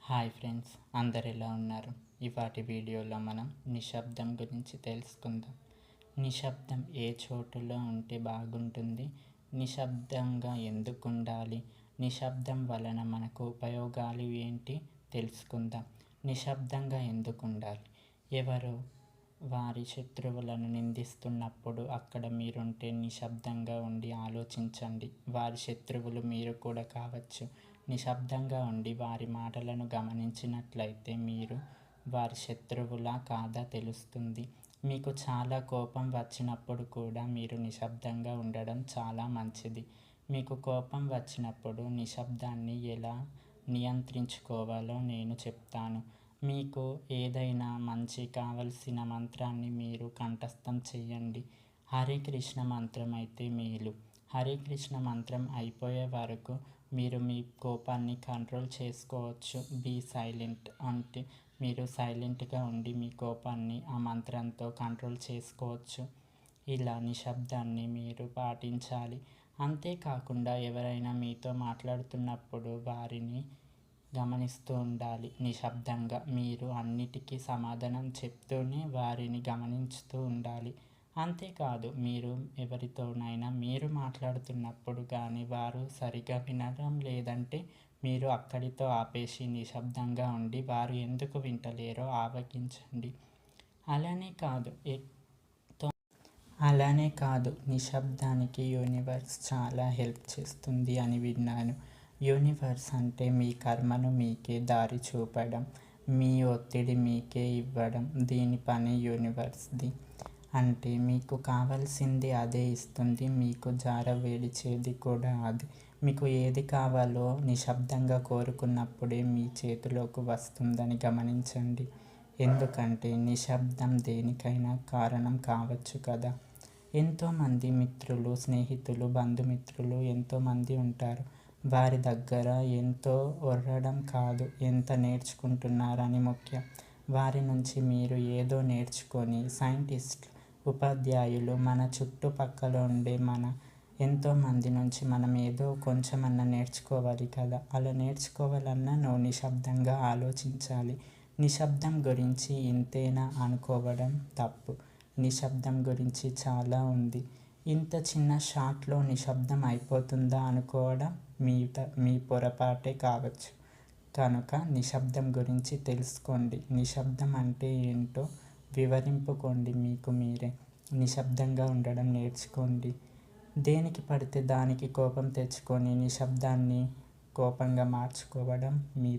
Hi friends, అందరు ఎలా ఉన్నారు? ఇవాటి వీడియోలో మనం నిశ్శబ్దం గురించి తెలుసుకుందాం. నిశ్శబ్దం ఏ చోటులో ఉంటే బాగుంటుంది? నిశ్శబ్దంగా ఎందుకు ఉండాలి? నిశ్శబ్దం వలన మనకు ఉపయోగాలు ఏంటి తెలుసుకుందాం. నిశ్శబ్దంగా ఎందుకు ఉండాలి? ఎవరు వారి శత్రువులను నిందిస్తున్నప్పుడు అక్కడ మీరుంటే నిశ్శబ్దంగా ఉండి ఆలోచించండి. వారి శత్రువులు మీరు కూడా కావచ్చు. నిశ్శబ్దంగా ఉండి వారి మాటలను గమనించినట్లయితే మీరు వారి శత్రువులా కాదా తెలుస్తుంది. మీకు చాలా కోపం వచ్చినప్పుడు కూడా మీరు నిశ్శబ్దంగా ఉండడం చాలా మంచిది. మీకు కోపం వచ్చినప్పుడు నిశ్శబ్దాన్ని ఎలా నియంత్రించుకోవాలో నేను చెప్తాను. మీకు ఏదైనా మంచి కావలసిన మంత్రాన్ని మీరు కంఠస్థం చేయండి. హరే కృష్ణ మంత్రం అయితే మేలు. హరే కృష్ణ మంత్రం అయిపోయే వరకు మీరు మీ కోపాన్ని కంట్రోల్ చేసుకోవచ్చు. బీ సైలెంట్ అంటే మీరు సైలెంట్గా ఉండి మీ కోపాన్ని ఆ మంత్రంతో కంట్రోల్ చేసుకోవచ్చు. ఇలా నిశ్శబ్దాన్ని మీరు పాటించాలి. అంతేకాకుండా ఎవరైనా మీతో మాట్లాడుతున్నప్పుడు వారిని గమనిస్తూ ఉండాలి. నిశ్శబ్దంగా మీరు అన్నిటికీ సమాధానం చెప్తూనే వారిని గమనించుతూ ఉండాలి. అంతేకాదు, మీరు ఎవరితోనైనా మీరు మాట్లాడుతున్నప్పుడు కానీ వారు సరిగా వినడం లేదంటే మీరు అక్కడితో ఆపేసి నిశ్శబ్దంగా ఉండి వారు ఎందుకు వింటలేరో ఆలకించండి. అలానే కాదు, నిశ్శబ్దానికి యూనివర్స్ చాలా హెల్ప్ చేస్తుంది అని విన్నాను. యూనివర్స్ అంటే మీ కర్మను మీకే దారి చూపడం, మీ ఒత్తిడి మీకే ఇవ్వడం. దీని పని యూనివర్స్ది. అంటే మీకు కావాల్సింది అదే ఇస్తుంది. మీకు జారవిడిచేది కూడా అది. మీకు ఏది కావాలో నిశ్శబ్దంగా కోరుకున్నప్పుడే మీ చేతిలోకి వస్తుందని గమనించండి. ఎందుకంటే నిశ్శబ్దం దేనికైనా కారణం కావచ్చు కదా. ఎంతోమంది మిత్రులు, స్నేహితులు, బంధుమిత్రులు ఎంతోమంది ఉంటారు. వారి దగ్గర ఎంతో ఒర్రడం కాదు, ఎంత నేర్చుకుంటున్నారని ముఖ్యం. వారి నుంచి మీరు ఏదో నేర్చుకొని సైంటిస్టులు, ఉపాధ్యాయులు, మన చుట్టుపక్కల ఉండే ఎంతోమంది నుంచి మనం ఏదో కొంచెమన్నా నేర్చుకోవాలి కదా. అలా నేర్చుకోవాలన్నా నువ్వు నిశ్శబ్దంగా ఆలోచించాలి. నిశ్శబ్దం గురించి ఇంతేనా అనుకోవడం తప్పు. నిశ్శబ్దం గురించి చాలా ఉంది. ఇంత చిన్న షాట్లో నిశ్శబ్దం అయిపోతుందా అనుకోవడం మీ పొరపాటే కావచ్చు. కనుక నిశ్శబ్దం గురించి తెలుసుకోండి. నిశ్శబ్దం అంటే ఏంటో వివరింపుకోండి. మీకు మీరే నిశ్శబ్దంగా ఉండడం నేర్చుకోండి. దేనికి పడితే దానికి కోపం తెచ్చుకొని నిశ్శబ్దాన్ని కోపంగా మార్చుకోవడం మీ